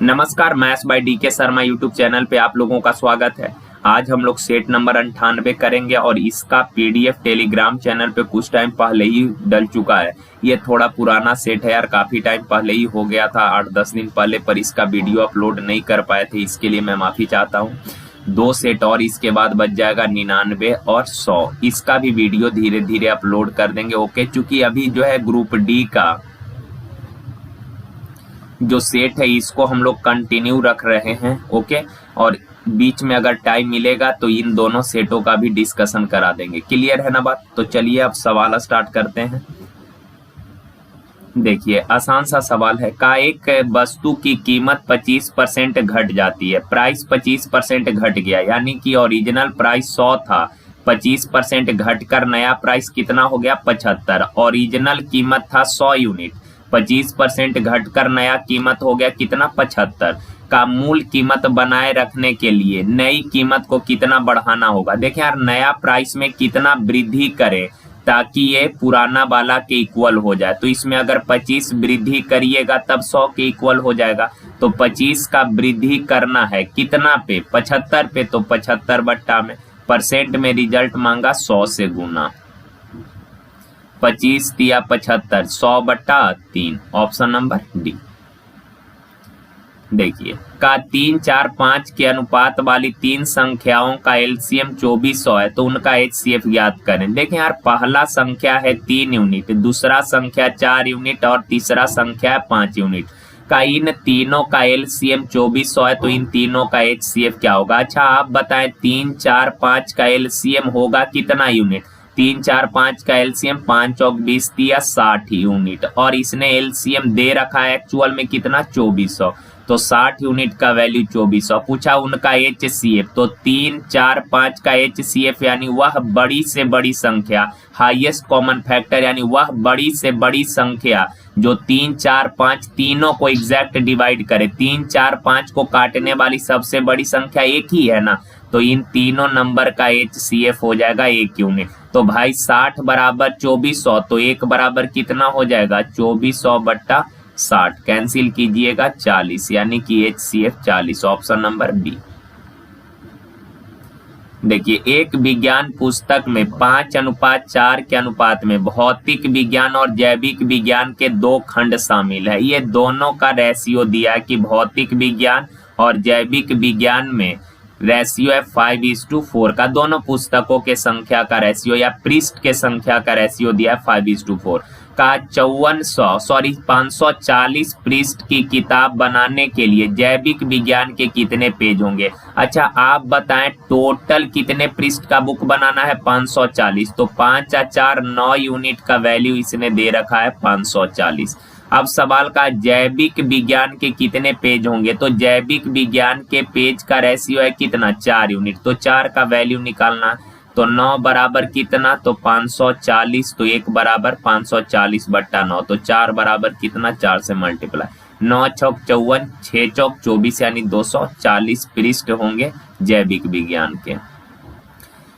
नमस्कार, maths by DK Sharma YouTube channel पे आप लोगों का स्वागत है। आज हम लोग सेट नंबर 98 करेंगे और इसका पीडीएफ टेलीग्राम चैनल पे कुछ टाइम पहले ही डल चुका है। ये थोड़ा पुराना सेट है यार, काफी टाइम पहले ही हो गया था, 8-10 दिन पहले, पर इसका वीडियो अपलोड नहीं कर पाए थे, इसके लिए मैं माफी चाहता हूँ। 2 सेट और इसके बाद बच जाएगा 99 और 100। इसका भी वीडियो धीरे धीरे अपलोड कर देंगे। ओके, चूंकि अभी जो है ग्रुप डी का जो सेट है इसको हम लोग कंटिन्यू रख रहे हैं। ओके, और बीच में अगर टाइम मिलेगा तो इन दोनों सेटों का भी डिस्कशन करा देंगे। क्लियर है ना बात? तो चलिए अब सवाल स्टार्ट करते हैं। देखिए, आसान सा सवाल है। का एक वस्तु की कीमत 25% घट जाती है, प्राइस 25% घट गया, यानी कि ओरिजिनल प्राइस 100 था, 25% घटकर नया प्राइस कितना हो गया? 75। ओरिजिनल कीमत था 100 यूनिट, 25% घटकर नया कीमत हो गया कितना? 75। का मूल कीमत बनाए रखने के लिए नई कीमत को कितना बढ़ाना होगा? देखिए यार, नया प्राइस में कितना वृद्धि करें ताकि ये पुराना वाला के इक्वल हो जाए। तो इसमें अगर 25 वृद्धि करिएगा तब 100 के इक्वल हो जाएगा। तो 25 का वृद्धि करना है कितना पे? 75 पे। तो 75 बट्टा में परसेंट में रिजल्ट मांगा 100 से गुना, 25 दिया 75, 100 बट्टा 3, ऑप्शन नंबर डी। देखिए, का 3, 4, 5 के अनुपात वाली 3 संख्याओं का एलसीएम 2400 है, तो उनका एचसीएफ ज्ञात करें। देखें यार, पहला संख्या है 3 यूनिट, दूसरा संख्या 4 यूनिट और तीसरा संख्या है 5 यूनिट। का इन तीनों का एलसीएम 2400 है, तो इन तीनों का एचसीएफ क्या होगा? अच्छा आप बताएं, 3, 4, 5 का एलसीएम होगा कितना यूनिट? 3, 4, 5 का एलसीएम 5 चौक 20 दिया 60 यूनिट, और इसने एलसीएम दे रखा है एक्चुअल में कितना? 2400। तो 60 यूनिट का वैल्यू 2400। पूछा उनका एचसीएफ, तो 3, 4, 5 का एचसीएफ यानी वह बड़ी से बड़ी संख्या, हाईएस्ट कॉमन फैक्टर, यानी वह बड़ी से बड़ी संख्या जो 3, 4, 5 तीनों को एग्जैक्ट डिवाइड करे। 3, 4, 5 को काटने वाली सबसे बड़ी संख्या एक ही है ना, तो इन तीनों नंबर का एचसीएफ हो जाएगा 1 यूनिट। तो भाई 60 बराबर 2400, तो 1 बराबर कितना हो जाएगा? 2400 बट्टा 60, कैंसिल कीजिएगा 40, यानी कि एचसीएफ 40, ऑप्शन नंबर बी। देखिए, एक विज्ञान पुस्तक में 5:4 के अनुपात में भौतिक विज्ञान और जैविक विज्ञान के 2 खंड शामिल है। ये दोनों का रेशियो दिया है कि भौतिक विज्ञान और जैविक विज्ञान में रेशियो है 5:4 का। दोनों पुस्तकों के संख्या का रेशियो या पृष्ठ के संख्या का रेशियो दिया है 5:4 का। 540 पृष्ठ की किताब बनाने के लिए जैविक विज्ञान के कितने पेज होंगे? अच्छा आप बताएं, टोटल कितने पृष्ठ का बुक बनाना है? 540। तो 5 या 4 9 यूनिट का वैल्यू इसने दे रखा है 540। अब सवाल का जैविक विज्ञान के कितने पेज होंगे? तो जैविक विज्ञान के पेज का रेशियो है कितना? 4 यूनिट। तो 4 का वैल्यू निकालना, तो 9 बराबर कितना? तो 540। तो 1 बराबर 540 बट्टा 9, तो 4 बराबर कितना? 4 से मल्टीप्लाई, 9 चौक 54, 6 चौक 24, यानी 240 पृष्ठ होंगे जैविक विज्ञान के।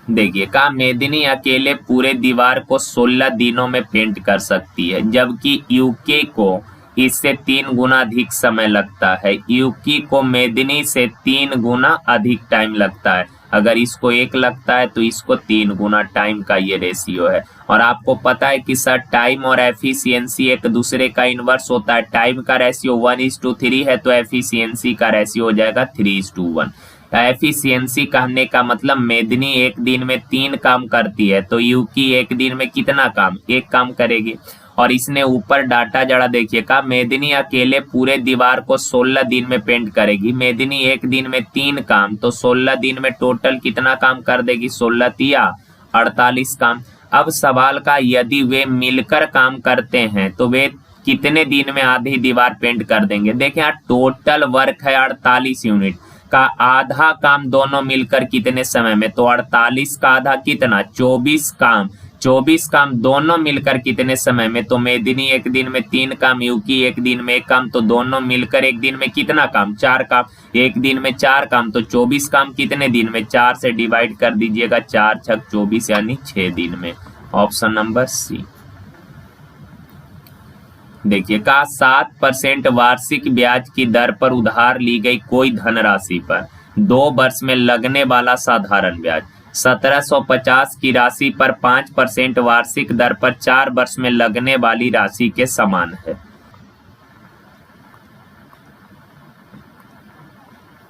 देखिए, का मेदिनी अकेले पूरे दीवार को 16 दिनों में पेंट कर सकती है, जबकि यूकी को इससे 3 गुना अधिक समय लगता है। यूकी को मेदिनी से 3 गुना अधिक टाइम लगता है। अगर इसको 1 लगता है तो इसको 3 गुना टाइम का ये रेशियो है। और आपको पता है कि सर टाइम और एफिशिएंसी एक दूसरे का इनवर्स होता है। टाइम का रेशियो 1:3 है, तो एफिशिएंसी का रेशियो हो जाएगा 3:1। एफिशिएंसी कहने का मतलब मेदिनी एक दिन में 3 काम करती है, तो यूकी एक दिन में कितना काम? 1 काम करेगी। और इसने ऊपर डाटा जरा देखिए, का मेदिनी अकेले पूरे दीवार को 16 दिन में पेंट करेगी। मेदिनी एक दिन में 3 काम, तो 16 दिन में टोटल कितना काम कर देगी? 16 तिया 48 काम। अब सवाल का, यदि वे मिलकर काम करते हैं तो वे कितने दिन में आधी दीवार पेंट कर देंगे? देखें यार, टोटल वर्क है 48 यूनिट का, आधा काम दोनों मिलकर कितने समय में? तो 48 का आधा कितना? 24 काम। 24 काम दोनों मिलकर कितने समय में? तो मेदिनी एक दिन में 3 काम, यूकी एक दिन में 1 काम, तो दोनों मिलकर एक दिन में कितना काम? 4 काम। एक दिन में 4 काम, तो 24 काम कितने दिन में? 4 से डिवाइड कर दीजिएगा, 4 छक 24, यानी 6 दिन में, ऑप्शन नंबर सी। देखिए कहा 7% वार्षिक ब्याज की दर पर उधार ली गई कोई धनराशि पर 2 वर्ष में लगने वाला साधारण ब्याज 1750 की राशि पर 5% वार्षिक दर पर 4 वर्ष में लगने वाली राशि के समान है।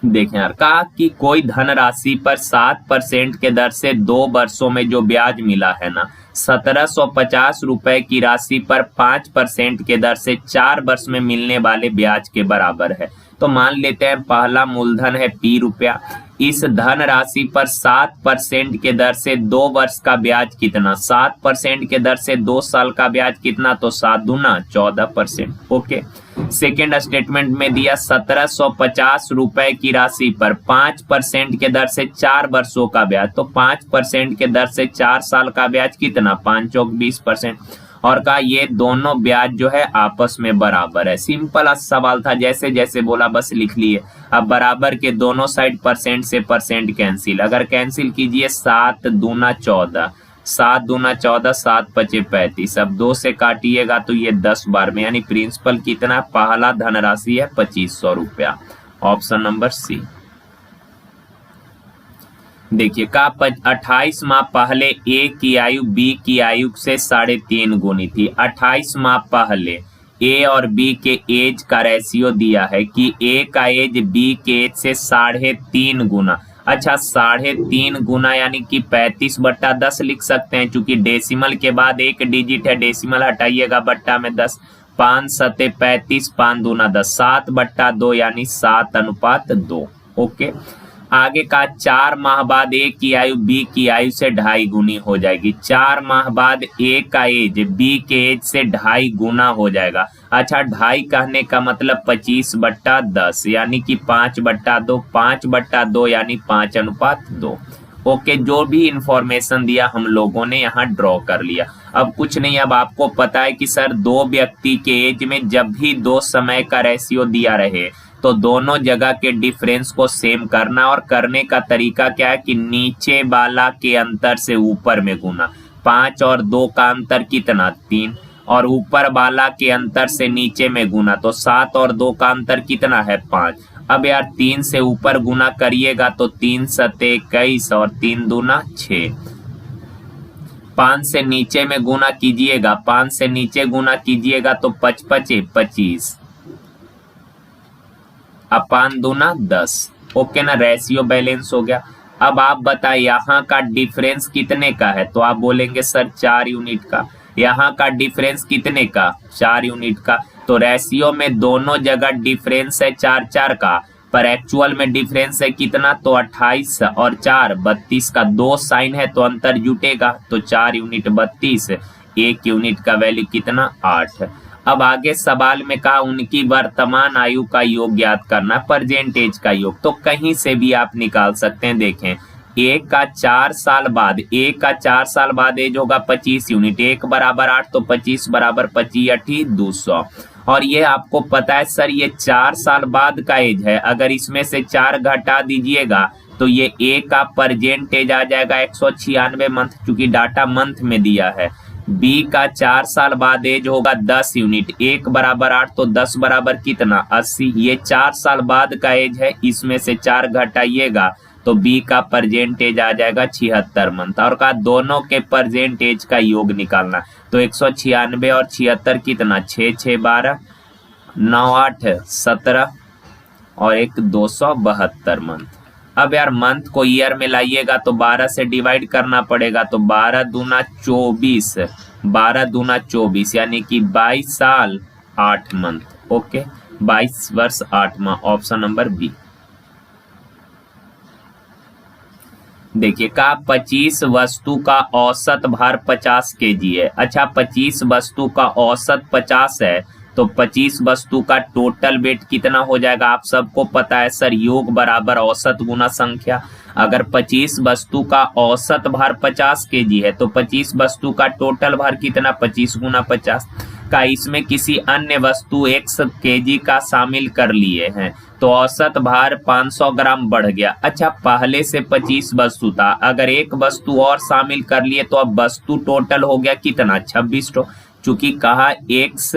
देखें यार, कहा कि कोई धनराशि पर 7% के दर से 2 वर्षों में जो ब्याज मिला है ना, 1750 रुपए की राशि पर 5% के दर से 4 वर्ष में मिलने वाले ब्याज के बराबर है। तो मान लेते हैं पहला मूलधन है P रुपया, इस धन राशि पर 7% के दर से 2 वर्ष का ब्याज कितना, 7% के दर से 2 साल का ब्याज कितना, तो 7 दूना 14%। ओके, सेकेंड स्टेटमेंट में दिया 1750 रुपए की राशि पर 5% के दर से 4 वर्षों का ब्याज, तो 5% के दर से 4 साल का ब्याज कितना, 5 चौक 20%। और कहा ये दोनों ब्याज जो है आपस में बराबर है। सिंपल सवाल था, जैसे जैसे बोला बस लिख लिए। अब बराबर के दोनों साइड परसेंट से परसेंट कैंसिल, अगर कैंसिल कीजिए 7 दूना 14, 7 दूना 14, 7 पचे 35, अब 2 से काटिएगा तो ये 10 बार में, यानी प्रिंसिपल कितना, पहला धनराशि है 2500 रुपया। Option number C. देखिए का 28 माह पहले ए की आयु बी की आयु से 3.5 गुनी थी। 28 माह पहले ए और बी के एज का रेशियो दिया है कि ए का एज बी के एज से 3.5 गुना। अच्छा 3.5 गुना यानी कि 35/10 लिख सकते हैं, क्योंकि डेसिमल के बाद एक डिजिट है, डेसिमल हटाइएगा बट्टा में 10, 5 सते 35, 5 दूना 10, 7/2 यानी 7:2। ओके, आगे का 4 माह बाद ए की आयु बी की आयु से 2.5 गुनी हो जाएगी। 4 माह बाद ए का एज बी के एज से 2.5 गुना हो जाएगा। अच्छा 2.5 कहने का मतलब 25/10 यानी कि 5/2, 5/2 यानी 5:2। ओके, जो भी इंफॉर्मेशन दिया हम लोगों ने यहाँ ड्रॉ कर लिया। अब कुछ नहीं, अब आपको पता है कि सर 2 व्यक्ति के एज में जब भी 2 समय का रेशियो दिया रहे तो दोनों जगह के डिफरेंस को सेम करना, और करने का तरीका क्या है कि नीचे वाला के अंतर से ऊपर में गुना। 5 और 2 का अंतर कितना, 3, और ऊपर वाला के अंतर से नीचे में गुना, तो 7 और 2 का अंतर कितना है, 5। अब यार 3 से ऊपर गुना करिएगा तो 3 सते 21 और 3 दूना 6। 5 से नीचे में गुना कीजिएगा, 5 से नीचे गुना कीजिएगा तो 5 पचे 25, अब 5 दूना 10। ओके ना, रेशियो बैलेंस हो गया। अब आप बताएं यहाँ का डिफरेंस कितने का है, तो आप बोलेंगे सर 4 यूनिट का। यहाँ का डिफरेंस कितने का, 4 यूनिट का। तो रेशियो में दोनों जगह डिफरेंस है 4-4 का, पर एक्चुअल में डिफरेंस है कितना, तो 28 और 4 32 का 2 साइन है तो अंतर जुटेगा, तो 4 यूनिट 32, 1 यूनिट का वैल्यू कितना, 8। अब आगे सवाल में कहा उनकी वर्तमान आयु का योग ज्ञात करना, परसेंटेज का योग, तो कहीं से भी आप निकाल सकते हैं। देखें एक का 4 साल बाद, एक का 4 साल बाद एज होगा 25 यूनिट, 1 बराबर 8 तो 25 बराबर 25 200। और ये आपको पता है सर ये 4 साल बाद का एज है, अगर इसमें से 4 घटा दीजिएगा तो ये ए का परसेंटेज आ जाएगा 196 मंथ, चूंकि डाटा मंथ में दिया है। बी का 4 साल बाद एज होगा 10 यूनिट, 1 बराबर 8 तो 10 बराबर कितना, 80। ये 4 साल बाद का एज है, इसमें से 4 घटाइएगा तो बी का परसेंटेज आ जाएगा 76 मंथ। और कहा दोनों के परसेंटेज का योग निकालना, तो 196 और 76 कितना, 6 6 12, 9 8 17 और 1 272 मंथ। अब यार मंथ को ईयर में लाइएगा तो 12 से डिवाइड करना पड़ेगा, तो 12 दूना 24, 12 दूना 24 यानी कि 22 साल 8 मंथ। ओके, 22 वर्ष 8 माह, ऑप्शन नंबर बी। देखिए का 25 वस्तु का औसत भार 50 केजी है। अच्छा 25 वस्तु का औसत 50 है तो 25 वस्तु का टोटल वेट कितना हो जाएगा, आप सबको पता है सर योग बराबर औसत गुना संख्या। अगर 25 वस्तु का औसत भार 50 केजी है तो 25 वस्तु का टोटल भार कितना, 25 गुना 50 का। इसमें किसी अन्य वस्तु x केजी का शामिल कर लिए हैं तो औसत भार 500 ग्राम बढ़ गया। अच्छा पहले से 25 वस्तु था, अगर एक वस्तु और शामिल कर लिए तो अब वस्तु टोटल हो गया कितना, 26। चूंकि कहा x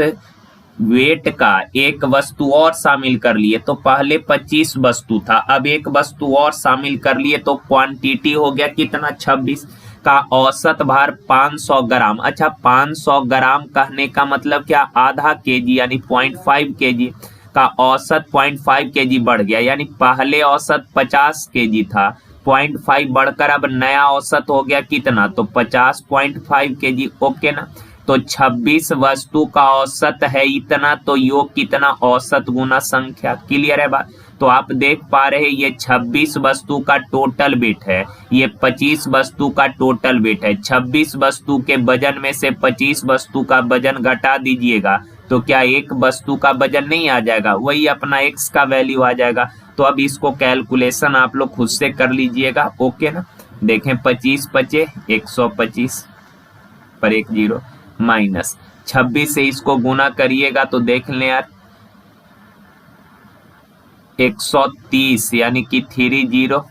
वेट का एक वस्तु और शामिल कर लिए तो पहले 25 वस्तु था, अब एक वस्तु और शामिल कर लिए तो क्वांटिटी हो गया कितना 26 का औसत भार 500 ग्राम। अच्छा 500 ग्राम कहने का मतलब क्या, आधा केजी यानी 0.5 केजी का औसत 0.5 केजी बढ़ गया, यानी पहले औसत 50 केजी था, 0.5 बढ़कर अब नया औसत हो गया कितना, तो 50.5 केजी। ओके ना, तो 26 वस्तु का औसत है इतना, तो योग कितना, औसत गुना संख्या। क्लियर है बात। तो आप देख पा रहे हैं ये 26 वस्तु का टोटल वेट है, ये 25 वस्तु का टोटल वेट है। 26 वस्तु के वजन में से 25 वस्तु का वजन घटा दीजिएगा तो क्या एक वस्तु का वजन नहीं आ जाएगा, वही अपना x का वैल्यू आ जाएगा। तो अब इसको कैलकुलेशन आप लोग खुद से कर लीजिएगा। ओके ना, देखें 25 पचे 125 पर 1 0 माइनस 26 से इसको गुना करिएगा तो देख लें यार 130 यानी कि 30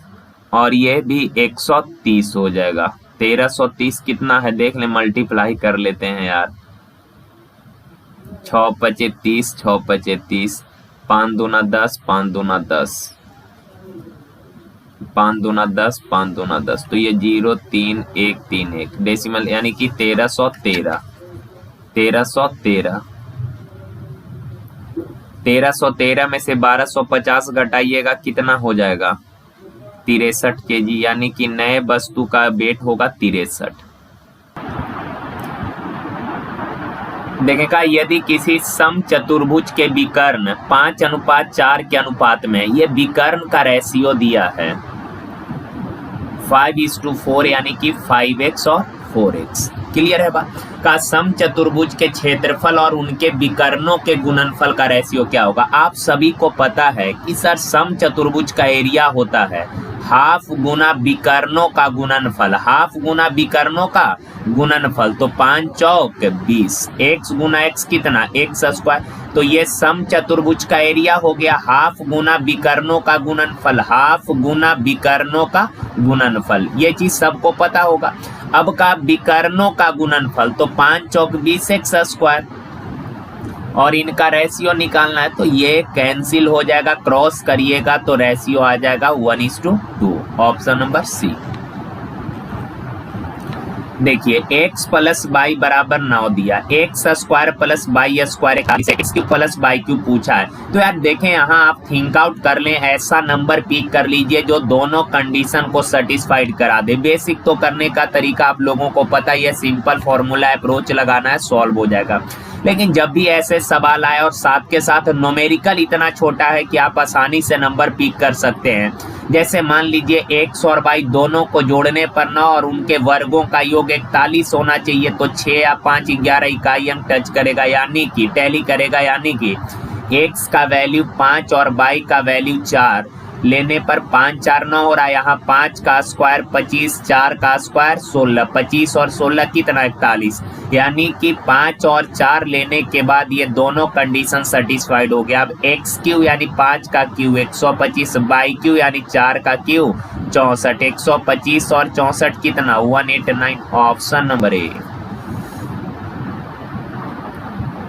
और ये भी 130 हो जाएगा। 1330 कितना है देख लें, मल्टीप्लाई कर लेते हैं यार। 6 पचे 30, 6 पचे 30, 5 दूना 10, 5 दूना 10, 5 दूना 10, 5 दूना 10, तो ये 0 3 1 3 1 डेसिमल यानी कि 1313। 1313 में से 1250 घटाइएगा कितना हो जाएगा 63 केजी, यानी कि नए वस्तु का वेट होगा 63। देखेगा यदि किसी सम चतुर्भुज के विकर्ण 5:4 के अनुपात में, ये विकर्ण का रेशियो दिया है 5:4 यानी कि 5x और 4x। क्लियर है बात। का सम चतुर्भुज के क्षेत्रफल और उनके विकर्णों के गुणनफल का रेशियो क्या होगा। आप सभी को पता है कि सर सम चतुर्भुज का एरिया होता है हाफ गुना विकर्णों का गुणनफल, हाफ गुना विकर्णों का गुणनफल, तो 5 चौक 20, x गुना x कितना x स्क्वायर। तो ये सम चतुर्भुज का एरिया हो गया हाफ गुना विकर्णों का गुणनफल, हाफ गुना विकर्णों का गुणनफल, ये चीज सबको पता होगा। अब का विकर्णों का गुणनफल तो 5 चौक 20 x स्क्वायर और इनका रेशियो निकालना है तो ये कैंसिल हो जाएगा, क्रॉस करिएगा तो रेशियो आ जाएगा 1:2। Option number C. देखिए x प्लस वाई बराबर 9 दिया, x square plus y square 41, x cube plus y cube पूछा है। तो यार देखें यहाँ आप थिंक आउट कर लें, ऐसा नंबर पिक कर लीजिए जो दोनों कंडीशन को सेटिस्फाइड करा दे। बेसिक तो करने का तरीका आप लोगों को पता ही है, सिंपल फॉर्मूला अप्रोच लगाना है, सॉल्व हो जाएगा। लेकिन जब भी ऐसे सवाल आए और साथ के साथ न्यूमेरिकल इतना छोटा है कि आप आसानी से नंबर पिक कर सकते हैं, जैसे मान लीजिए x और y दोनों को जोड़ने पर 9 और उनके वर्गों का योग 41 होना चाहिए, तो 6 या 5 11 इकाई अंक टच करेगा, यानी कि टैली करेगा, यानी कि x का वैल्यू 5 और y का वैल्यू 4 लेने पर 5 4 9 हो रहा है। यहाँ 5 का स्क्वायर 25, 4 का स्क्वायर 16, 25 और 16 कितना 41, यानी कि 5 और 4 लेने के बाद ये दोनों कंडीशन सेटिस्फाइड हो गया। अब x क्यू यानी 5 का क्यू 125, y क्यू यानी 4 का क्यू 64, 125 और 64 कितना 189। Option number A.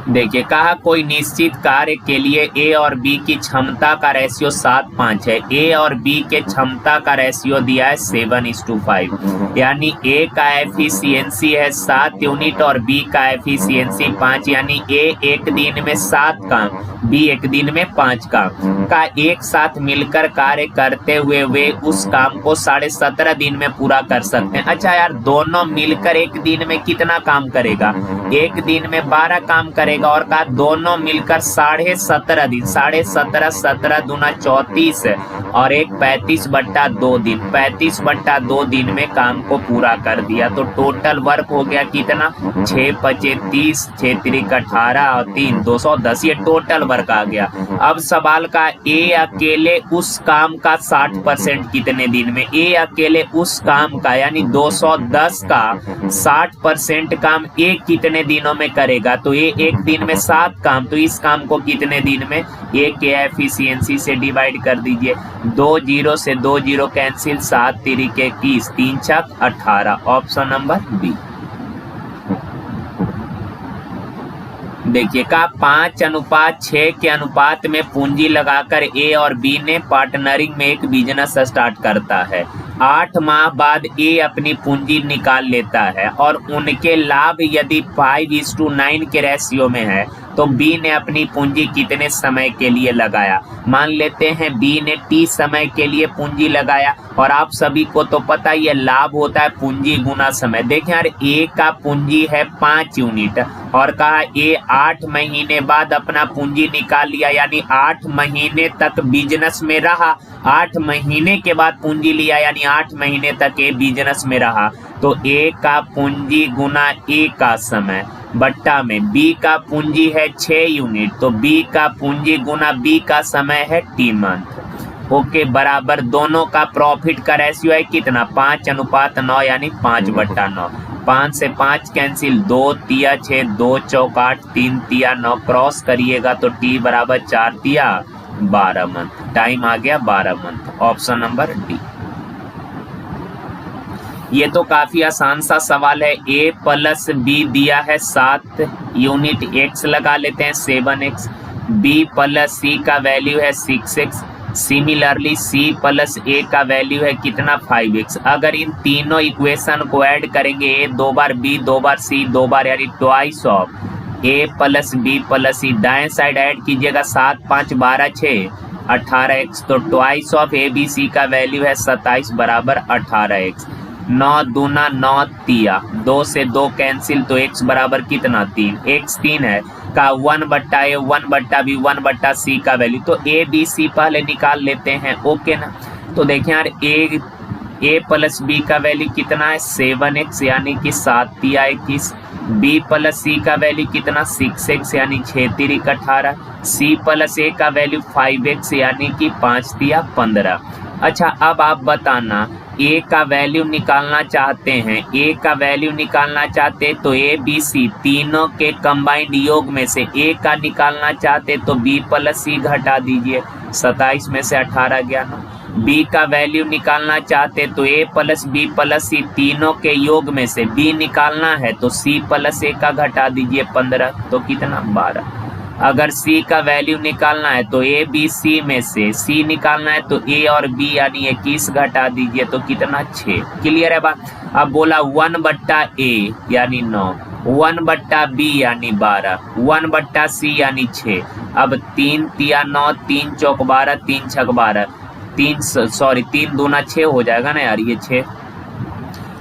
देखिए कहा कोई निश्चित कार्य के लिए ए और बी की क्षमता का रेशियो 7:5 है। ए और बी के क्षमता का रेशियो दिया है 7:5, यानी ए का एफिशिएंसी है 7 यूनिट और बी का एफिशिएंसी 5, यानी ए एक दिन में 7 काम, बी एक दिन में 5 काम का एक साथ मिलकर कार्य करते हुए वे उस काम को 17.5 दिन में पूरा कर सकते हैं। अच्छा यार दोनों मिलकर एक दिन में कितना काम करेगा, एक दिन में 12 काम करेगा और का दोनों मिलकर 17.5 दिन, 17.5 17 दूना 34 और एक 35/2 दिन, 35/2 दिन में काम को पूरा कर दिया। तो टोटल वर्क हो गया कितना 6 पचे 30, 6 3 18 और 3 210, ये टोटल वर्क आ गया। अब सवाल का ए अकेले उस काम का 60% कितने दिन में, ए अकेले उस काम का यानी 210 का 60% काम ए कितने दिनों में करेगा, तो ए एक दिन में 7 काम, तो इस काम को कितने दिन में, ए के एफिशिएंसी से डिवाइड कर दीजिए, 2 0 से 2 0 कैंसिल, 7 3 के 21, 3 6 18। Option number B. देखिए का 5:6 के अनुपात में पूंजी लगाकर ए और बी ने पार्टनरिंग में एक बिजनेस स्टार्ट करता है। 8 माह बाद ए अपनी पूंजी निकाल लेता है और उनके लाभ यदि 5:9 के रेशियो में है तो बी ने अपनी पूंजी कितने समय के लिए लगाया। मान लेते हैं बी ने टी समय के लिए पूंजी लगाया और आप सभी को तो पता ही है लाभ होता है पूंजी गुना समय। देखें यार ए का पूंजी है 5 यूनिट और कहा ए 8 महीने बाद अपना पूंजी निकाल लिया, यानी 8 महीने तक बिजनेस में रहा। 8 महीने के बाद पूंजी लिया यानी 8 महीने तक ए बिजनेस में रहा। तो ए का पूंजी गुना ए का समय बट्टा में बी का पूंजी है 6 यूनिट तो बी का पूंजी गुना बी का समय है टी मंथ। ओके बराबर दोनों का प्रॉफिट का रेशियो है कितना 5:9 यानी 5/9। 5 से 5 कैंसिल, 2 तिया 6, 2 चौक 8, 3 तिया 9 क्रॉस करिएगा तो टी बराबर 4 तिया 12 मंथ। टाइम आ गया 12 मंथ। Option number D. ये तो काफी आसान सा सवाल है। a प्लस बी दिया है 7 यूनिट, x लगा लेते हैं 7x। b प्लस c का वैल्यू है 6x। Similarly c plus a का वैल्यू है कितना 5x। अगर इन तीनों इक्वेशन को ऐड करेंगे a 2 bar, b 2 bar, c 2 बार यानी twice of a plus b plus c। दाएं साइड ऐड कीजिएगा 7 5 12 6 18x तो twice of a b c का वैल्यू है 27 बराबर 18x। 9 दूना 9 तिया, 2 से 2 कैंसिल तो x बराबर कितना 3। x 3 है का 1/a 1/b 1/c का वैल्यू तो a b c पहले निकाल लेते हैं। ओके ना। तो देखें यार a प्लस b का वैल्यू कितना है 7x यानी कि 7 तिया 21। b प्लस c का वैल्यू कितना 6x यानी 6 तिरिक 18। c प्लस a का वैल्यू 5x यानी कि 5 तिया 15। अच्छा अब आप बताना a का वैल्यू निकालना चाहते हैं, a का वैल्यू निकालना चाहते तो a b c तीनों के कंबाइंड योग में से a का निकालना चाहते तो b प्लस c घटा दीजिए, 27 में से 18 गया ना। b का वैल्यू निकालना चाहते तो a plus b plus c तीनों के योग में से b निकालना है तो c प्लस a का घटा दीजिए 15 तो कितना 12। अगर c का वैल्यू निकालना है तो a b c में से c निकालना है तो a और b यानी 21 घटा दीजिए तो कितना 6। क्लियर है बात। अब बोला 1/a यानी 9, 1/b यानी 12, 1/c यानी 6। अब 3 तिया 9, 3 चौक 12, 3 छक 12, 3 दूना 6 हो जाएगा ना यार ये 6।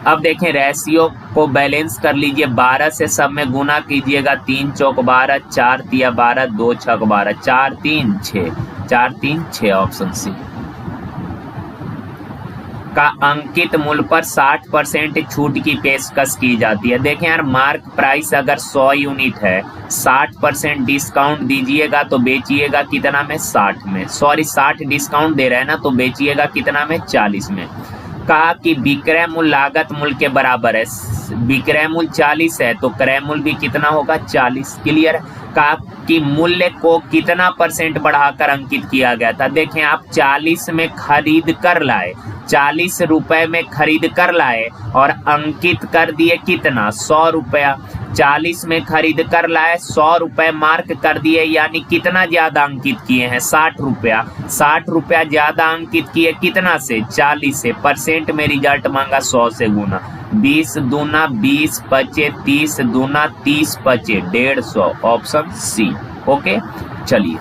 अब देखें रेशियो को बैलेंस कर लीजिए, 12 से सब में गुना कीजिएगा, 3 चौक 12, 4 तिया 12, 2 छक 12, 4 3 6, 4 3 6। ऑप्शन सी का अंकित मूल्य पर 60% छूट की पेशकश की जाती है। देखें यार मार्क प्राइस अगर 100 यूनिट है, 60% डिस्काउंट दीजिएगा तो बेचिएगा कितना में 60 में, सॉरी 60 डिस्काउंट दे रहे हैं ना तो बेचिएगा कितना में 40 में। कहा कि विक्रय मूल्य लागत मूल्य के बराबर है, विक्रय मूल्य 40 है तो क्रय मूल्य भी कितना होगा 40। क्लियर। कहा कि मूल्य को कितना % बढ़ाकर अंकित किया गया था। देखें आप 40 में खरीद कर लाए, 40 रुपए में खरीद कर लाए और अंकित कर दिए कितना 100 रुपया। 40 में खरीद कर लाए, 100 रुपए मार्क कर दिए यानी कितना ज्यादा अंकित किए हैं 60 रुपया। 60 रुपया ज्यादा अंकित किए कितना से 40 से, परसेंट में रिजल्ट मांगा 100 से गुना। 20 दूना 20 पचे 30 दूना 30 पचे 150। Option C. ओके चलिए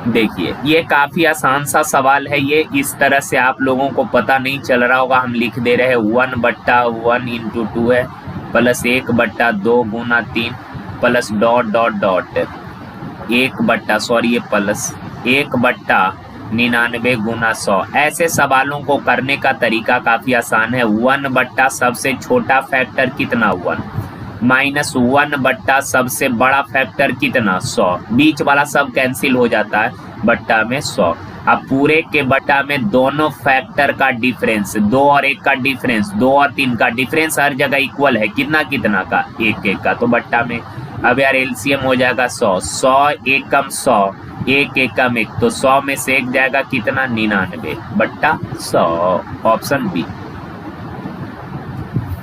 देखिए ये काफी आसान सा सवाल है। ये इस तरह से आप लोगों को पता नहीं चल रहा होगा, हम लिख दे रहे हैं 1/1 × 2 है प्लस 1/2 गुना 3 प्लस डॉट डॉट डॉट 1/99 गुना 100। ऐसे सवालों को करने का तरीका काफी आसान है। 1/ सबसे छोटा फैक्टर कितना 1 माइनस 1/ सबसे बड़ा फैक्टर कितना 100, बीच वाला सब कैंसिल हो जाता है, बट्टा में 100। अब पूरे के बट्टा में दोनों फैक्टर का डिफरेंस, 2 और 1 का डिफरेंस, 2 और 3 का डिफरेंस हर जगह इक्वल है, कितना कितना का 1 1 का, तो बट्टा में अब यार एलसीएम हो जाएगा 100, 100 एकम 100, 1 एकम 1, तो 100 में से 1 जाएगा कितना 99 बट्टा 100। Option B.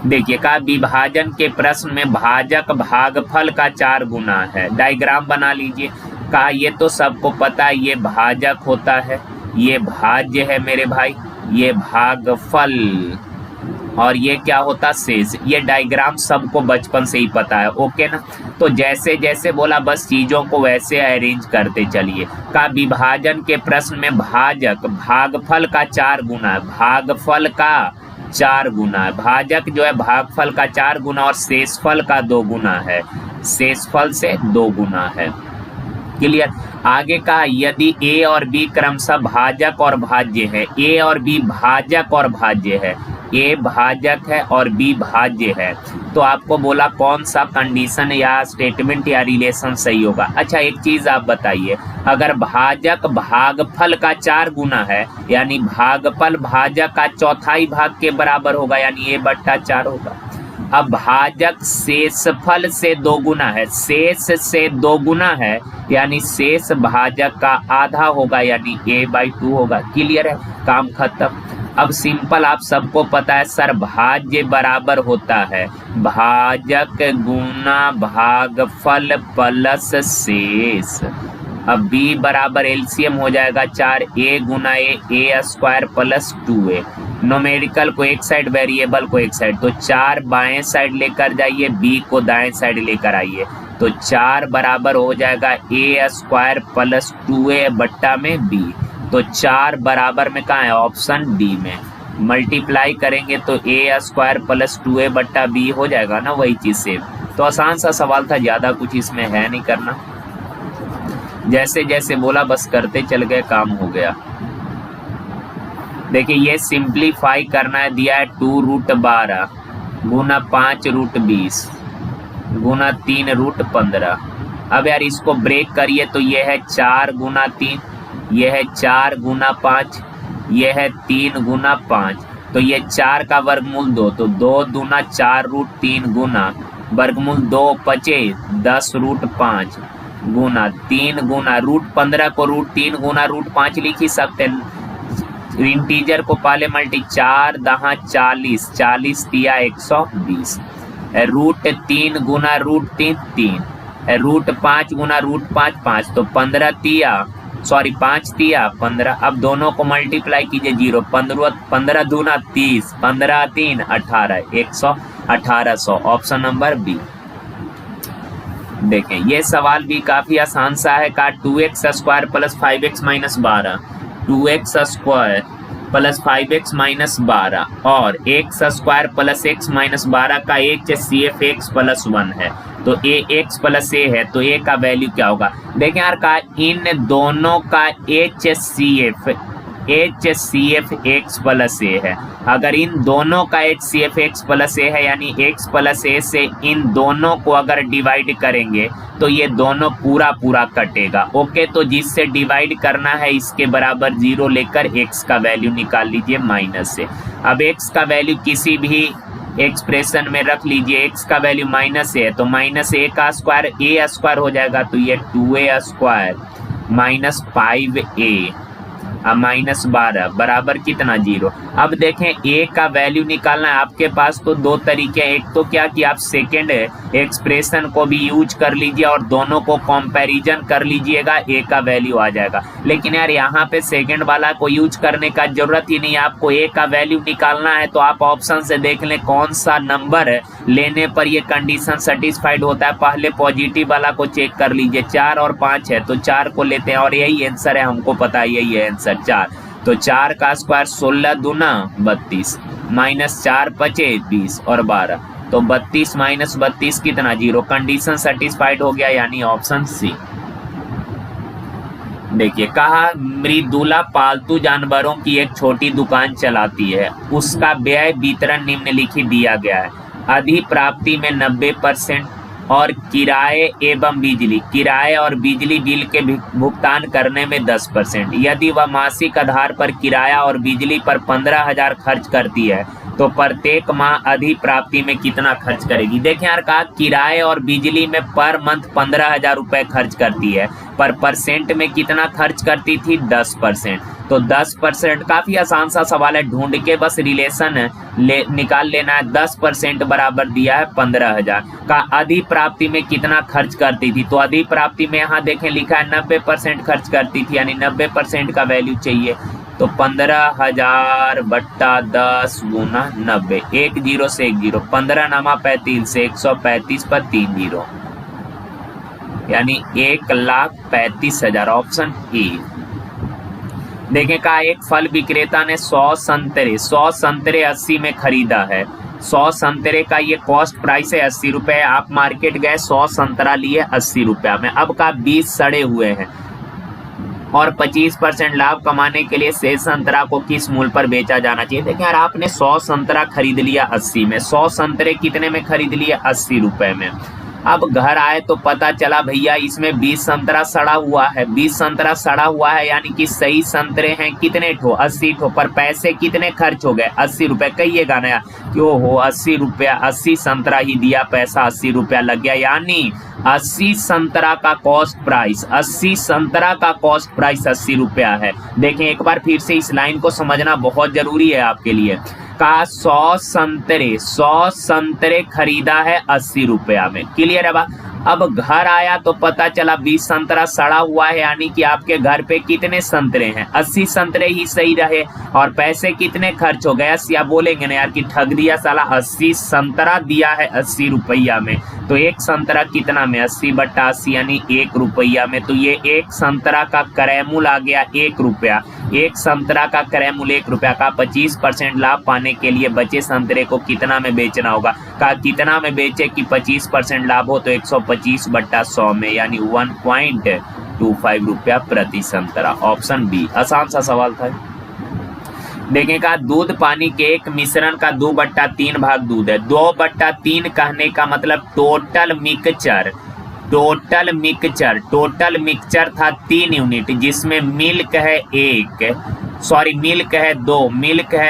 देखिए कहा विभाजन के प्रश्न में भाजक भागफल का 4 गुना है। डायग्राम बना लीजिए। कहा ये तो सबको पता है, ये भाजक होता है, ये भाज्य है मेरे भाई, ये भागफल, और ये क्या होता शेष। ये डायग्राम सबको बचपन से ही पता है, ओके ना। तो जैसे जैसे बोला बस चीजों को वैसे अरेंज करते चलिए। का विभाजन के प्रश्न में भाजक भागफल का 4 गुना है, भागफल का 4 गुना है। भाजक जो है भागफल का 4 गुना और शेषफल का 2 गुना है, शेषफल से 2 गुना है। क्लियर। आगे कहा यदि ए और बी क्रमशः भाजक और भाज्य है, ए और बी भाजक और भाज्य है, ए भाजक है और बी भाज्य है, तो आपको बोला कौन सा कंडीशन या स्टेटमेंट या रिलेशन सही होगा। अच्छा एक चीज आप बताइए, अगर भाजक भागफल का 4 गुना है यानी भागफल भाजक का चौथाई भाग के बराबर होगा, यानी a/4 होगा। अब भाजक शेषफल से 2 गुना है, शेष से 2 गुना है यानी शेष भाजक का आधा होगा, यानी a/2 होगा। क्लियर है, काम खत्म। अब सिंपल आप सबको पता है सर, भाज्य बराबर होता है भाजक गुना भागफल प्लस शेष। अब b बराबर एलसीएम हो जाएगा 4, a Guna a square plus 2a। Numerical को एक साइड, वेरिएबल को एक साइड, तो 4 बाएं साइड लेकर जाइए, b को दाएं साइड लेकर आइए, तो 4 बराबर हो जाएगा a स्क्वायर प्लस 2a बट्टा में b। तो 4 बराबर में कहाँ है, ऑप्शन डी में। मल्टीप्लाई करेंगे तो a स्क्वायर प्लस 2a बट्टा b हो जाएगा ना, वही चीज से। तो आसान सा सवाल था, ज्यादा कुछ इसमें है नहीं करना, जैसे जैसे बोला बस करते चल गए, काम हो गया। देखिए ये सिंप्लीफाई करना है, दिया है 2√12 गुना 5√20 गुना 3√15। अब यार इसको ब्रेक करिए तो ये है 4 गुना 3, ये है 4 गुना 5, ये है 3 गुना 5, तो ये 4 का वर्गमूल 2, तो 2 दूना 4√3 गुना वर्गमूल 2 बचे 10√5 गुना 3 गुना √15 को √3 गुना √5 लिख ही सकते हैं। इंटीजर को पहले मल्टी 4 दहा 40, 40 तिया 120, √3 गुना √3 3, √5 गुना √5 5, तो 15 तिया 5 तिया 15। अब दोनों को मल्टीप्लाई कीजिए 0, 15 दूना 30, 15 3 18, 1800, ऑप्शन नंबर बी। देखें ये सवाल भी काफी आसान सा है। का 2x square plus 5x minus 12, 2x square plus 5x minus 12 और x square plus x minus 12 का HCF x प्लस 1 है, तो ax प्लस a है, तो a का वैल्यू क्या होगा। देखें यार का इन दोनों का HCF x प्लस a है। अगर इन दोनों का HCF x प्लस a है यानी x प्लस a से इन दोनों को अगर डिवाइड करेंगे तो ये दोनों पूरा पूरा कटेगा। ओके, तो जिससे डिवाइड करना है इसके बराबर 0 लेकर x का वैल्यू निकाल लीजिए माइनस से। अब x का वैल्यू किसी भी एक्सप्रेशन में रख लीजिए, x का वैल्यू माइनस है तो माइनस a का स्क्वायर a स्क्वायर हो जाएगा, तो ये 2a स्क्वायर माइनस 5a अब माइनस 12 बराबर कितना 0। अब देखें a का वैल्यू निकालना है, आपके पास तो 2 तरीके हैं। एक तो क्या कि आप सेकेंड एक्सप्रेशन को भी यूज कर लीजिए और दोनों को कंपैरिजन कर लीजिएगा, a का वैल्यू आ जाएगा। लेकिन यार यहाँ पे सेकेंड वाला को यूज करने का जरूरत ही नहीं, आपको a का वैल्यू निकालना है तो आप ऑप्शन से देख लें कौन सा नंबर लेने पर ये कंडीशन सेटिस्फाइड होता है। पहले पॉजिटिव वाला को चेक कर लीजिए, 4 और 5 है तो 4 को लेते हैं और यही आंसर है, हमको पता है यही है आंसर 4। तो 4 का स्क्वायर 16 दूना 32 माइनस 4 बचे 20 और 12, तो 32 माइनस 32 कितना 0। कंडीशन सेटिस्फाइड हो गया यानी ऑप्शन सी। देखिए कहा मृदुला पालतू जानवरों की एक छोटी दुकान चलाती है, उसका व्यय वितरण निम्नलिखित दिया गया है। अधिप्राप्ति में 90% और किराए एवं बिजली, किराए और बिजली बिल के भुगतान करने में 10%। यदि वह मासिक आधार पर किराया और बिजली पर 15,000 खर्च करती है तो प्रत्येक माह अधिप्राप्ति में कितना खर्च करेगी। देखें यार कहा किराए और बिजली में पर मंथ 15,000 रुपए खर्च करती है, पर परसेंट में कितना खर्च करती थी 10%। तो 10% काफी आसान सा सवाल है, ढूंढ के बस रिलेशन निकाल लेना है। 10% बराबर दिया है 15,000 का। अधिप्राप्ति में कितना खर्च करती थी, तो अधिप्राप्ति में यहाँ देखें लिखा है 90% खर्च करती थी, यानी 90% का वैल्यू चाहिए। तो 15,000 बट्टा 10 गुना 90, 1 0 से 1 0, 15 नामा 35 से 135 पर 3 0, यानी 1,35,000, ऑप्शन ए। देखें कहा एक फल विक्रेता ने 100 संतरे 80 में खरीदा है। 100 संतरे का ये कॉस्ट प्राइस है 80 रुपए। आप मार्केट गए 100 संतरा लिए 80 रुपया में। अब का 20 सड़े हुए हैं और 25% लाभ कमाने के लिए शेष संतरा को किस मूल्य पर बेचा जाना चाहिए। देखिए यार आपने 100 संतरा खरीद लिया 80 में, 100 संतरे कितने में खरीद लिए 80 रुपए में। अब घर आए तो पता चला भैया इसमें 20 संतरा सड़ा हुआ है। 20 संतरा सड़ा हुआ है यानी कि सही संतरे हैं कितने ठो, 80 ठो, पर पैसे कितने खर्च हो गए 80 रुपए। कहिएगा ना यार क्यों हो 80 रुपया, 80 संतरा ही दिया, पैसा 80 रुपया लग गया, यानी 80 संतरा का कॉस्ट प्राइस, 80 संतरा का कॉस्ट प्राइस 80 रुपया है। देखें एक बार फिर से इस लाइन को समझना बहुत जरूरी है आपके लिए। का 100 संतरे खरीदा है 80 रुपया में, क्लियर है बात। अब घर आया तो पता चला 20 संतरा सड़ा हुआ है, यानी कि आपके घर पे कितने संतरे हैं 80 संतरे ही सही रहे, और पैसे कितने खर्च हो गए 80। आप बोलेंगे ना यार कि ठग दिया साला, 80 संतरा दिया है 80 रुपया में, तो एक संतरा कितना में 80 बट्टा 80 यानी 1 रुपया में। तो ये एक संतरा का क्रयमूल्य आ गया 1 रुपया। एक संतरा का क्रयमूल्य 1 रुपया का। 25% लाभ पाने के लिए बचे संतरे को कितना में बेचना होगा। का कितना में बेचे कि 25% लाभ हो, तो 125 बट्टा 100 में, यानी 1.25 रुपया प्रति संतरा, ऑप्शन बी। आसान सा सवाल था। देखेगा दूध पानी के एक मिश्रण का 2/3 भाग दूध है। 2/3 कहने का मतलब टोटल मिक्सचर था 3 यूनिट, जिसमें मिल्क है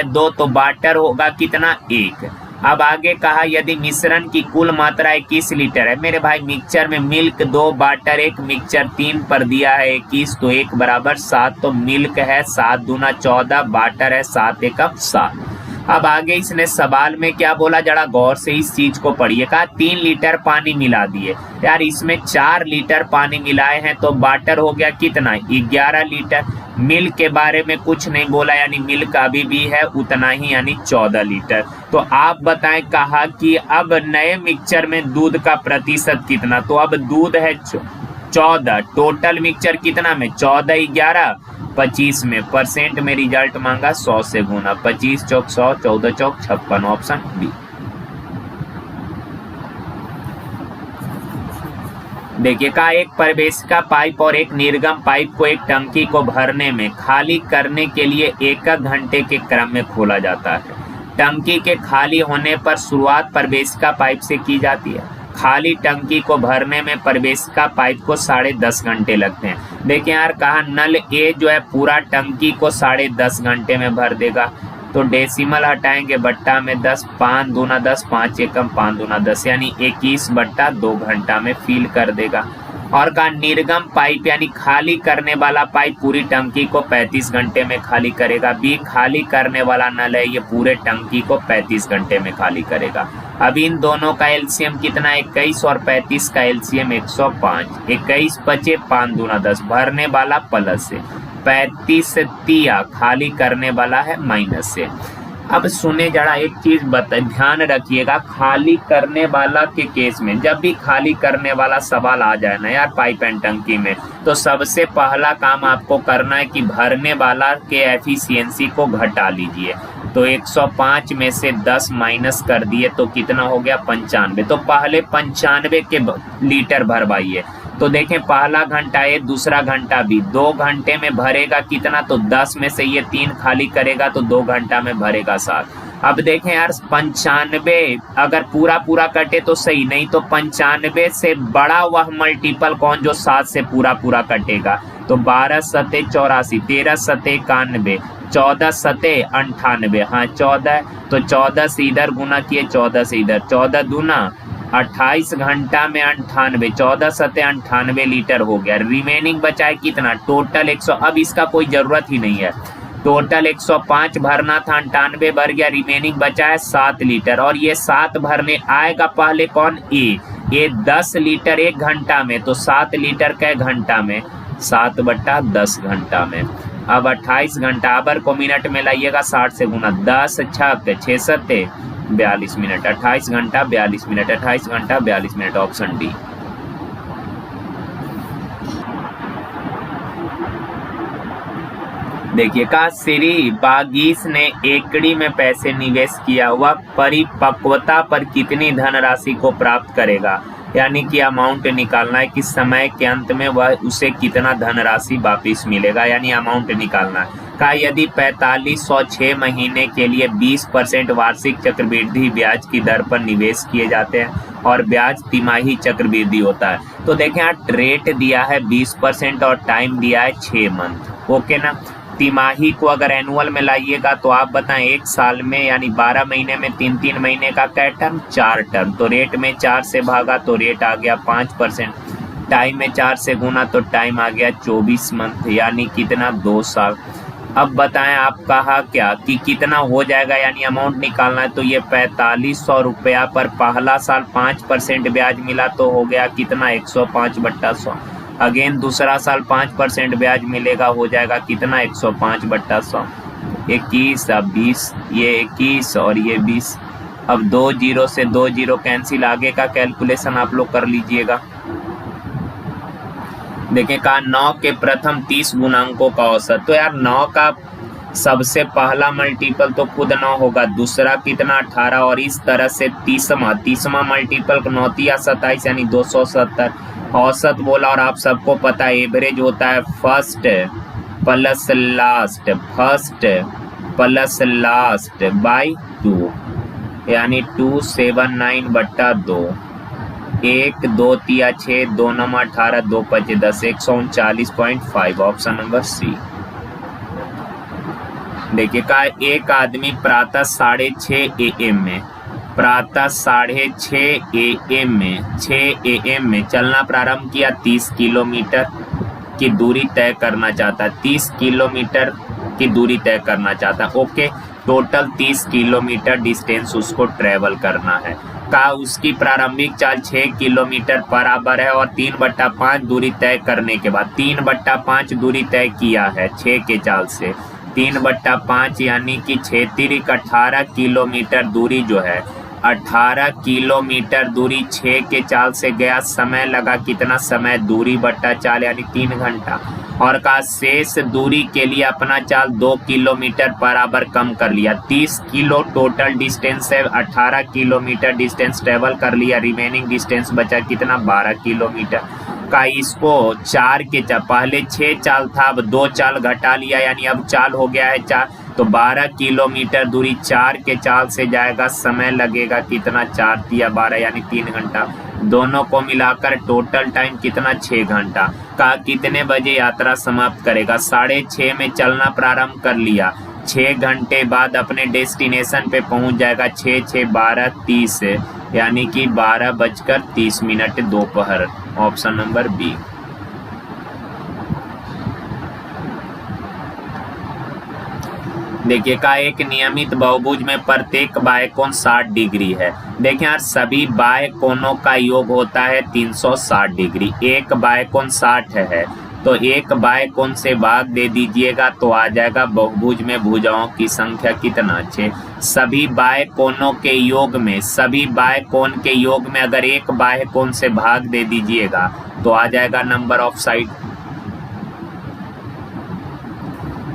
2, तो वाटर होगा कितना 1। अब आगे कहा यदि मिश्रण की कुल मात्रा 21 लीटर है। मेरे भाई मिक्सचर में मिल्क 2, वाटर 1, मिक्सचर 3 पर दिया है 21, तो 1 बराबर 7, तो मिल्क है 7 दूना 14, वाटर है 7 एकम 7। अब आगे इसने सवाल में क्या बोला, जरा गौर से इस चीज को पढ़िए। कहा 3 लीटर पानी मिला दिए। यार इसमें 4 लीटर पानी मिलाए हैं, तो वाटर हो गया कितना 11 लीटर। मिल्क के बारे में कुछ नहीं बोला, यानी मिल्क अभी भी है उतना ही, यानी 14 लीटर। तो आप बताएं कहा कि अब नए मिक्सचर में दूध का प्रतिशत कितना, तो अब दूध है 14, टोटल मिक्सचर कितना में 14, 11, 25 में, परसेंट में रिजल्ट मांगा 100 से गुना, 25 चौक 100, 14 चौक 56, ऑप्शन बी। देखिए कहा एक प्रवेशिका पाइप और एक निर्गम पाइप को एक टंकी को भरने में खाली करने के लिए 1 घंटे के क्रम में खोला जाता है। टंकी के खाली होने पर शुरुआत प्रवेशिका पाइप से की जाती है। खाली टंकी को भरने में प्रवेशिका पाइप को 10.5 घंटे लगते हैं। देखिए यार कहा नल ए जो है पूरा टंकी को 10.5 घंटे में भर देगा, तो डेसिमल हटाएंगे, बट्टा में 10, 5 दूना 10, 5 एकम 5 दूना 10, यानी 21/2 घंटा में फिल कर देगा। और का निर्गम पाइप यानी खाली करने वाला पाइप पूरी टंकी को 35 घंटे में खाली करेगा। बी खाली करने वाला नल है, ये पूरे टंकी को 35 घंटे में खाली करेगा। अब इन दोनों का एलसीएम कितना है 21 और 35 का एलसीएम 105। 21 बचे 5 दूना 10, भरने वाला प्लस से, 35 से तिया खाली करने वाला है माइनस से। अब सुने जरा एक चीज ध्यान रखिएगा, खाली करने वाला के केस में जब भी खाली करने वाला सवाल आ जाए ना यार पाइप एंड टंकी में, तो सबसे पहला काम आपको करना है कि भरने वाला के एफिशिएंसी को घटा लीजिए। तो 105 में से 10 माइनस कर दिए तो कितना हो गया 95। तो पहले 95 के लीटर भरवाइए। तो देखें पहला घंटा ये, दूसरा घंटा भी, 2 घंटे में भरेगा कितना, तो 10 में से ये 3 खाली करेगा तो 2 घंटा में भरेगा 7। अब देखें यार 95 अगर पूरा कटे तो सही, नहीं तो 95 से बड़ा वह मल्टीपल कौन जो 7 से पूरा कटेगा। तो 12 सते 84, 13 सते 91, 14 सते 98, हाँ 14, तो 14 से इधर गुना किए 14 से इधर, 14 दूना 28 घंटा में 98, 14 सते 98 लीटर हो गया। रिमेनिंग बचा है कितना, टोटल 100। अब इसका कोई जरूरत ही नहीं है, टोटल 105 भरना था, 98 भर गया, रिमेनिंग बचा है 7 लीटर। और ये 7 भरने आएगा पहले कौन, ये 10 लीटर 1 घंटा में, तो 7 लीटर के घंटा में 7/10 घंटा में। अब 28 घंटा आवर को मिनट में लाइएगा, 60 से गुना, 10 छक 6 सत्ते 42 मिनट, 28 घंटा 42 मिनट, 28 घंटा 42 मिनट, ऑप्शन डी। देखिए का श्री बागीस ने एकड़ी में पैसे निवेश किया, वह परिपक्वता पर कितनी धनराशि को प्राप्त करेगा, यानी कि अमाउंट निकालना है कि समय के अंत में वह उसे कितना धनराशि वापिस मिलेगा, यानी अमाउंट निकालना है। का यदि 4506 महीने के लिए 20% वार्षिक चक्रवृद्धि ब्याज की दर पर निवेश किए जाते हैं और ब्याज तिमाही चक्रवृद्धि होता है, तो देखें यहाँ रेट दिया है 20% और टाइम दिया है 6 मंथ। ओके ना, तिमाही को अगर एनुअल में लाइएगा तो आप बताएं 1 साल में यानी 12 महीने में 3-3 महीने का क्या टर्म, 4 टर्म, तो रेट में 4 से भागा तो रेट आ गया 5%, टाइम में 4 से गुना तो टाइम आ गया 24 मंथ, यानी कितना 2 साल। अब बताएं आप कहा क्या कि कितना हो जाएगा, यानी अमाउंट निकालना है, तो ये 4500 रुपया पर पहला साल 5% ब्याज मिला तो हो गया कितना 105/100। अगेन दूसरा साल 5% ब्याज मिलेगा, हो जाएगा कितना 105/100। 21 अब 20, ये 21 और ये 20। अब 2 जीरो से 2 जीरो कैंसिल, आगे का कैलकुलेशन आप लोग कर लीजिएगा। देखिए कहा 9 के प्रथम 30 गुणांकों का औसत, तो यार 9 का सबसे पहला मल्टीपल तो खुद 9 होगा, दूसरा कितना 18 और इस तरह से तीसवा मल्टीपल 9 या 27 यानी 270। औसत बोला और आप सबको पता है एवरेज होता है फर्स्ट प्लस लास्ट बाई 2, यानी 279/2। 1 2 तिया 6, 2 9 18, 2 5 10, 139.5, ऑप्शन नंबर सी। देखिए का एक आदमी प्रातः 6:30 AM में, प्रातः 6:30 AM में चलना प्रारंभ किया, 30 किलोमीटर की दूरी तय करना चाहता है, 30 किलोमीटर की दूरी तय करना चाहता है। ओके, टोटल 30 किलोमीटर डिस्टेंस उसको ट्रेवल करना है। का उसकी प्रारंभिक चाल 6 किलोमीटर बराबर है और 3/5 दूरी तय करने के बाद 3/5 दूरी तय किया है 6 के चाल से, 3/5 यानी कि 18 किलोमीटर दूरी जो है, 18 किलोमीटर दूरी 6 के चाल से गया, समय लगा कितना, समय दूरी बट्टा चाल यानी 3 घंटा। और का शेष दूरी के लिए अपना चाल 2 किलोमीटर बराबर कम कर लिया, 30 किलो टोटल डिस्टेंस है, 18 किलोमीटर डिस्टेंस ट्रेवल कर लिया, रिमेनिंग डिस्टेंस बचा कितना 12 किलोमीटर। का इसको 4 के चाल, पहले 6 चाल था अब 2 चाल घटा लिया, यानी अब चाल हो गया है 4, तो 12 किलोमीटर दूरी 4 के चाल से जाएगा, समय लगेगा कितना 4 या 12 यानी 3 घंटा। दोनों को मिलाकर टोटल टाइम कितना 6 घंटा। का कितने बजे यात्रा समाप्त करेगा, 6:30 में चलना प्रारंभ कर लिया, 6 घंटे बाद अपने डेस्टिनेशन पे पहुंच जाएगा, 6 6 12 30 यानी कि 12:30 दोपहर, ऑप्शन नंबर बी। देखिए का एक नियमित बहुभुज में प्रत्येक बाह्य कोण 60 डिग्री है। देखिए यार सभी बाह्य कोणों का योग होता है 360 डिग्री, एक बाह्य कोण 60 है तो एक बाह्य कोण से भाग दे दीजिएगा तो आ जाएगा बहुभुज में भुजाओं की संख्या कितना 6। सभी बाह्य कोणों के योग में, सभी बाह्य कोण के योग में अगर एक बाह्य कोण से भाग दे दीजिएगा तो आ जाएगा नंबर ऑफ साइड।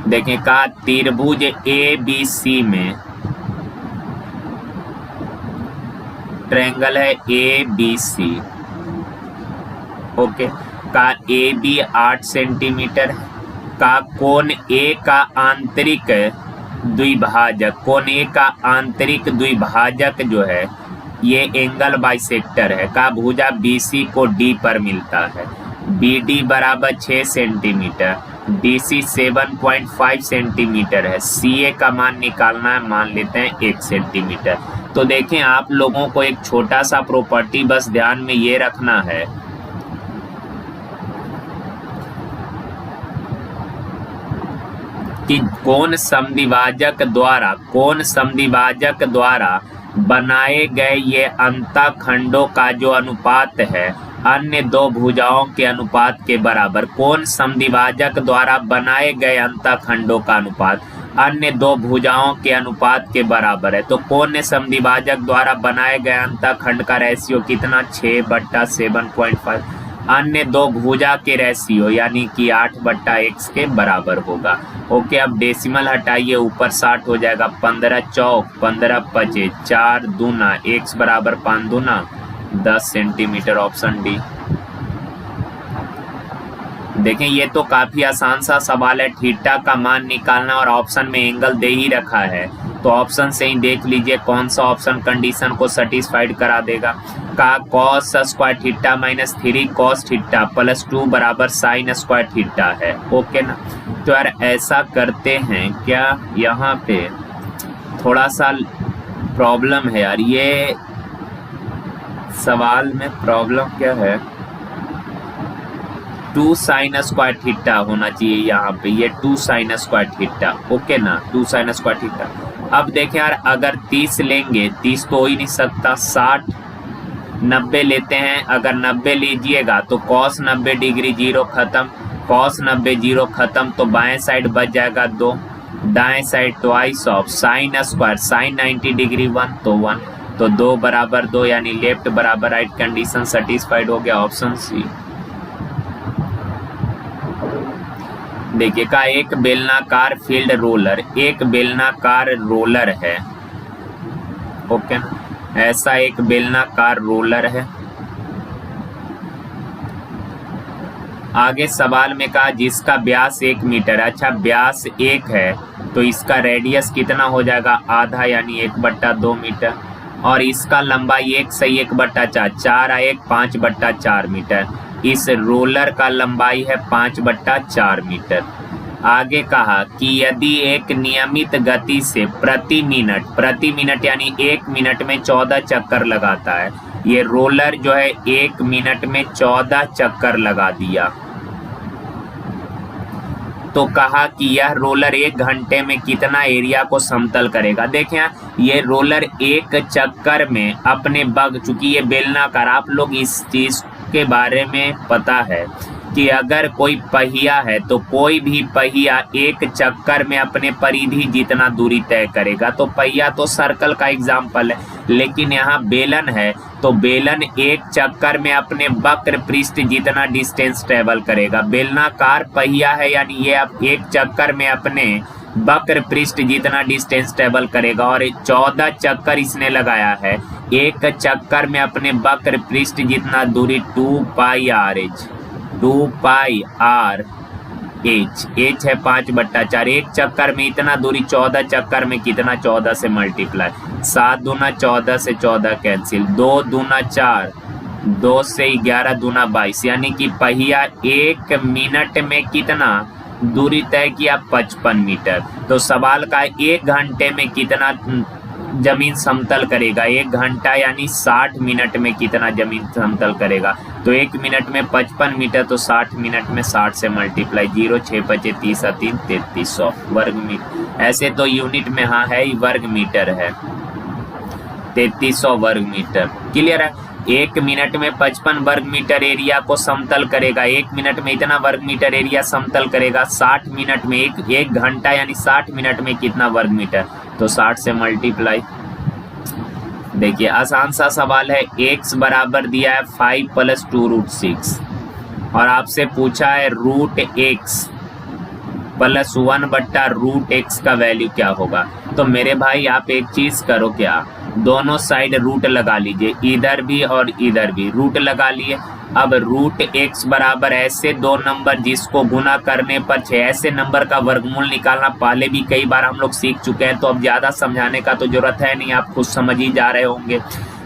देखें का त्रिभुज ABC में, ट्रायंगल है ABC, ओके, का AB 8 सेंटीमीटर, का कोण A का आंतरिक द्विभाजक, कोण A का आंतरिक द्विभाजक जो है ये एंगल बाइसेक्टर है, का भुजा BC को D पर मिलता है, BD बराबर 6 सेंटीमीटर, DC 7.5 सेंटीमीटर है, CA का मान निकालना है, मान लेते हैं 1 सेंटीमीटर। तो देखें, आप लोगों को एक छोटा सा प्रॉपर्टी बस ध्यान में ये रखना है कि कौन समद्विभाजक द्वारा बनाए गए ये अंतःखंडों का जो अनुपात है अन्य दो भुजाओं के अनुपात के बराबर। कौन समद्विभाजक द्वारा बनाए गए अंतःखंडों का अनुपात अन्य दो भुजाओं के अनुपात के बराबर है। तो कौन समद्विभाजक द्वारा बनाए गए अंतःखंड का रेशियो कितना, 6/7.5। अन्य दो भुजा के रेशियो यानी कि 8/x के बराबर होगा। ओके, अब डेसिमल हटाइए, ऊपर 60 हो जाएगा, 15 चौक 15 पचे 4 दूना, x बराबर 5 दूना 10 सेंटीमीटर, ऑप्शन डी। देखें, ये तो काफी आसान सा सवाल है, थीटा का मान निकालना और ऑप्शन में एंगल दे ही रखा है, तो ऑप्शन से ही देख लीजिए कौन सा ऑप्शन कंडीशन को सेटिस्फाइड करा देगा। का cos square theta minus 3 cos theta plus 2 बराबर sin स्क्वायर थीटा है। ओके ना, तो यार ऐसा करते हैं क्या, यहाँ पे थोड़ा सा प्रॉब्लम है यार, ये सवाल में प्रॉब्लम क्या है, 2 sin स्क्वायर थीटा होना चाहिए यहाँ पे, ये 2 sin स्क्वायर थीटा। ओके ना, 2 sin स्क्वायर थीटा। अब देखें यार, अगर 30 लेंगे, 30 तो हो ही नहीं सकता, 60 90 लेते हैं, अगर 90 लीजिएगा तो cos 90 डिग्री 0 खत्म, cos 90 0 खत्म, तो बाएं साइड बच जाएगा 2, दाएं side twice of sin square sin 90 degree 1 तो 1, तो 2 बराबर 2 यानी लेफ्ट बराबर राइट कंडीशन सेटिस्फाइड हो गया, ऑप्शन सी। देखिए का एक बेलनाकार फील्ड रोलर, एक बेलनाकार रोलर है। ओके ना, ऐसा एक बेलनाकार रोलर है। आगे सवाल में कहा जिसका व्यास 1 मीटर है। अच्छा, व्यास 1 है तो इसका रेडियस कितना हो जाएगा, आधा यानी 1/2 मीटर, और इसका लंबाई 1 से 1/4 4 आ 1 5/4 मीटर। इस रोलर का लंबाई है 5/4 मीटर। आगे कहा कि यदि एक नियमित गति से प्रति मिनट यानी 1 मिनट में 14 चक्कर लगाता है, ये रोलर जो है 1 मिनट में 14 चक्कर लगा दिया, तो कहा कि यह रोलर 1 घंटे में कितना एरिया को समतल करेगा। देखें ये रोलर 1 चक्कर में अपने चूंकि ये बेलनाकार, आप लोग इस चीज के बारे में पता है कि अगर कोई पहिया है तो कोई भी पहिया 1 चक्कर में अपने परिधि जितना दूरी तय करेगा, तो पहिया तो सर्कल का एग्जाम्पल है, लेकिन यहाँ बेलन है तो बेलन 1 चक्कर में अपने वक्र पृष्ठ जितना डिस्टेंस ट्रेवल करेगा। बेलनाकार पहिया है यानी ये अब 1 चक्कर में अपने वक्र पृष्ठ जितना डिस्टेंस ट्रेवल करेगा, और 14 चक्कर इसने लगाया है, 1 चक्कर में अपने वक्र पृष्ठ जितना दूरी 2πr/h, 2πr/h, h है 5/4, 1 चक्कर में इतना दूरी, 14 चक्कर में कितना, 14 से मल्टीप्लाई, 7 दूना 14 से 14 कैंसिल, 2 दूना 4, 2 से 11 दूना 22, यानी कि पहिया 1 मिनट में कितना दूरी तय किया, 55 मीटर। तो सवाल का 1 घंटे में कितना जमीन समतल करेगा, 1 घंटा यानी 60 मिनट में कितना जमीन समतल करेगा, तो 1 मिनट में 55 मीटर, तो 60 मिनट में 60 से मल्टीप्लाई, 0 6 5 30 3 3300 वर्ग मीटर। ऐसे तो यूनिट में हाँ है, वर्ग मीटर है, 3300 वर्ग मीटर। क्लियर है, 1 मिनट में 55 वर्ग मीटर एरिया को समतल करेगा, 1 मिनट में इतना वर्ग मीटर एरिया समतल करेगा, 60 मिनट में 1 घंटा यानी 60 मिनट में कितना वर्ग मीटर, तो 60 से मल्टीप्लाई। देखिए आसान सा सवाल है, x बराबर दिया है 5 + 2√6 और आपसे पूछा है √x + 1/√x का वैल्यू क्या होगा। तो मेरे भाई आप एक चीज करो, क्या दोनों साइड रूट लगा लीजिए, इधर भी और इधर भी रूट लगा लिए। अब √x बराबर ऐसे दो नंबर जिसको गुना करने पर 6 ऐसे नंबर का वर्गमूल निकालना पहले भी कई बार हम लोग सीख चुके हैं, तो अब ज्यादा समझाने का तो जरूरत है नहीं, आप खुद समझ ही जा रहे होंगे।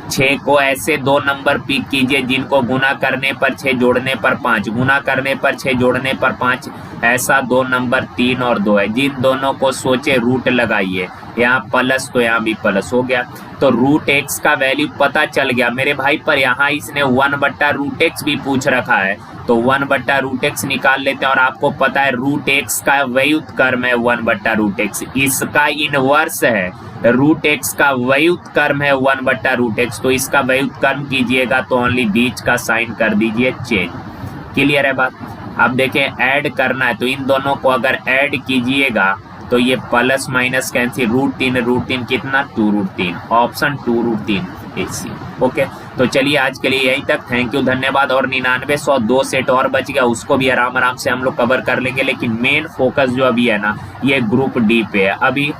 6 को ऐसे 2 नंबर पिक कीजिए जिनको गुना करने पर 6 जोड़ने पर 5, गुना करने पर 6 जोड़ने पर 5, ऐसा 2 नंबर 3 और 2 है। जिन दोनों को सोचे रूट लगाइए, यहाँ प्लस तो यहाँ भी प्लस हो गया, तो रूट एक्स का वैल्यू पता चल गया मेरे भाई। पर यहाँ इसने 1/√x भी पूछ रखा है, तो 1/√x निकाल लेते हैं। और आपको पता है रूट एक्स का व्युत्क्रम है 1/√x, इसका इनवर्स है, रूट एक्स का व्युत्क्रम है 1/√x, तो इसका व्युत्क्रम कीजिएगा तो ओनली बीच का साइन कर दीजिए चेंज। क्लियर है बात। अब देखें ऐड करना है, तो इन दोनों को अगर ऐड कीजिएगा तो ये प्लस माइनस कैंसिल, √3 कितना 2√3, ऑप्शन 2√3 AC। ओके, तो चलिए आज के लिए यहीं तक। थैंक यू, धन्यवाद। और 9902 सेट और बच गया, उसको भी आराम आराम से हम लोग कवर कर लेंगे। लेकिन मेन फोकस जो अभी है ना, ये ग्रुप डी पे है। अभी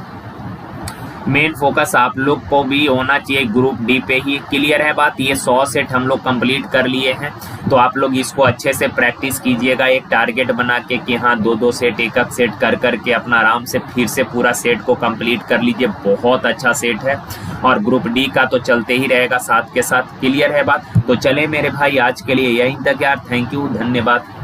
मेन फोकस आप लोग को भी होना चाहिए ग्रुप डी पे ही। क्लियर है बात। ये 100 सेट हम लोग कंप्लीट कर लिए हैं, तो आप लोग इसको अच्छे से प्रैक्टिस कीजिएगा, एक टारगेट बना के कि हाँ 2-2 सेट, एक सेट कर करके अपना आराम से फिर से पूरा सेट को कंप्लीट कर लीजिए। बहुत अच्छा सेट है और ग्रुप डी का तो चलते ही रहेगा साथ के साथ। क्लियर है बात। तो चले मेरे भाई आज के लिए यहीं तक यार। थैंक यू, धन्यवाद।